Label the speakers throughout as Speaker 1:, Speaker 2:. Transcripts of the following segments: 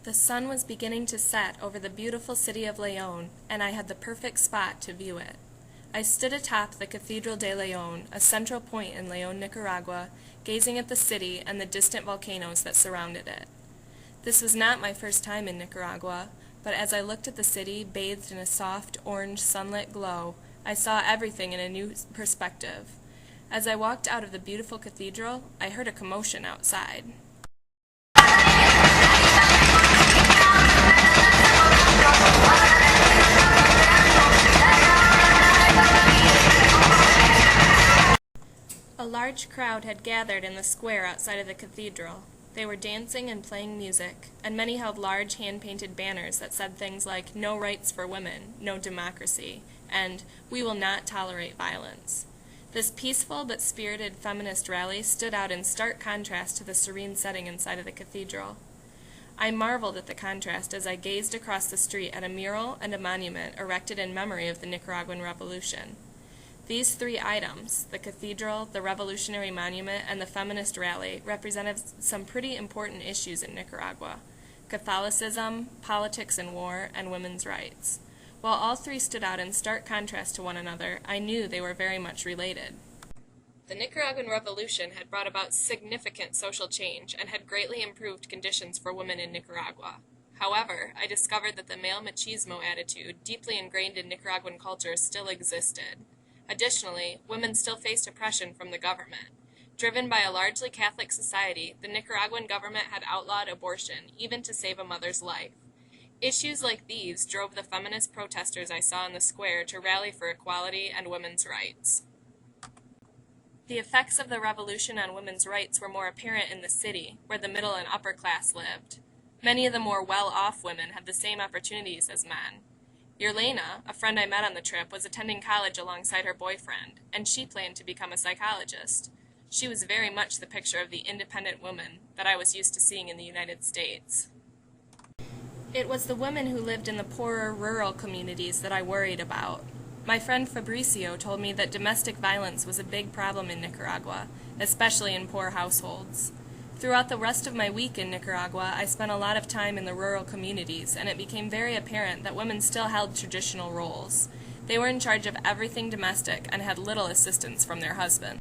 Speaker 1: The sun was beginning to set over the beautiful city of León, and I had the perfect spot to view it. I stood atop the Cathedral de León, a central point in León, Nicaragua, gazing at the city and the distant volcanoes that surrounded it. This was not my first time in Nicaragua, but as I looked at the city bathed in a soft, orange, sunlit glow, I saw everything in a new perspective. As I walked out of the beautiful cathedral, I heard a commotion outside. A large crowd had gathered in the square outside of the cathedral. They were dancing and playing music, and many held large hand-painted banners that said things like, "No rights for women, no democracy," and "We will not tolerate violence." This peaceful but spirited feminist rally stood out in stark contrast to the serene setting inside of the cathedral. I marveled at the contrast as I gazed across the street at a mural and a monument erected in memory of the Nicaraguan Revolution. These three items, the cathedral, the revolutionary monument, and the feminist rally, represented some pretty important issues in Nicaragua: Catholicism, politics and war, and women's rights. While all three stood out in stark contrast to one another, I knew they were very much related. The Nicaraguan Revolution had brought about significant social change and had greatly improved conditions for women in Nicaragua. However, I discovered that the male machismo attitude, deeply ingrained in Nicaraguan culture, still existed. Additionally, women still faced oppression from the government. Driven by a largely Catholic society, the Nicaraguan government had outlawed abortion, even to save a mother's life. Issues like these drove the feminist protesters I saw in the square to rally for equality and women's rights. The effects of the revolution on women's rights were more apparent in the city, where the middle and upper class lived. Many of the more well-off women had the same opportunities as men. Yerlena, a friend I met on the trip, was attending college alongside her boyfriend, and she planned to become a psychologist. She was very much the picture of the independent woman that I was used to seeing in the United States. It was the women who lived in the poorer rural communities that I worried about. My friend Fabricio told me that domestic violence was a big problem in Nicaragua, especially in poor households. Throughout the rest of my week in Nicaragua, I spent a lot of time in the rural communities, and it became very apparent that women still held traditional roles. They were in charge of everything domestic and had little assistance from their husbands.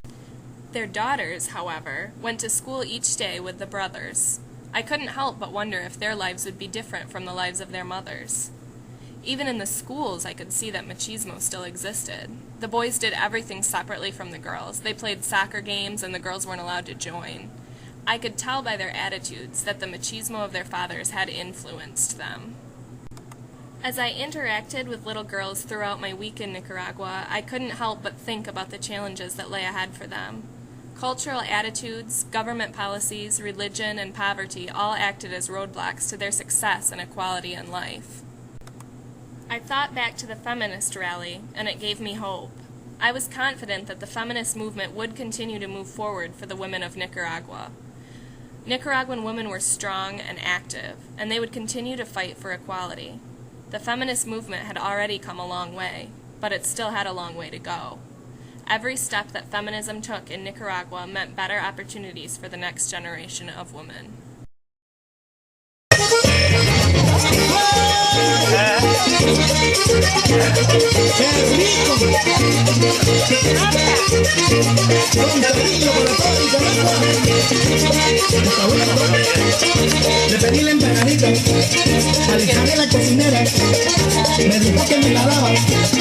Speaker 1: Their daughters, however, went to school each day with the brothers. I couldn't help but wonder if their lives would be different from the lives of their mothers. Even in the schools, I could see that machismo still existed. The boys did everything separately from the girls. They played soccer games, and the girls weren't allowed to join. I could tell by their attitudes that the machismo of their fathers had influenced them. As I interacted with little girls throughout my week in Nicaragua, I couldn't help but think about the challenges that lay ahead for them. Cultural attitudes, government policies, religion, and poverty all acted as roadblocks to their success and equality in life. I thought back to the feminist rally, and it gave me hope. I was confident that the feminist movement would continue to move forward for the women of Nicaragua. Nicaraguan women were strong and active, and they would continue to fight for equality. The feminist movement had already come a long way, but it still had a long way to go. Every step that feminism took in Nicaragua meant better opportunities for the next generation of women.
Speaker 2: Le pedí la empanadita, al la cocinera, me dijo que me la daba.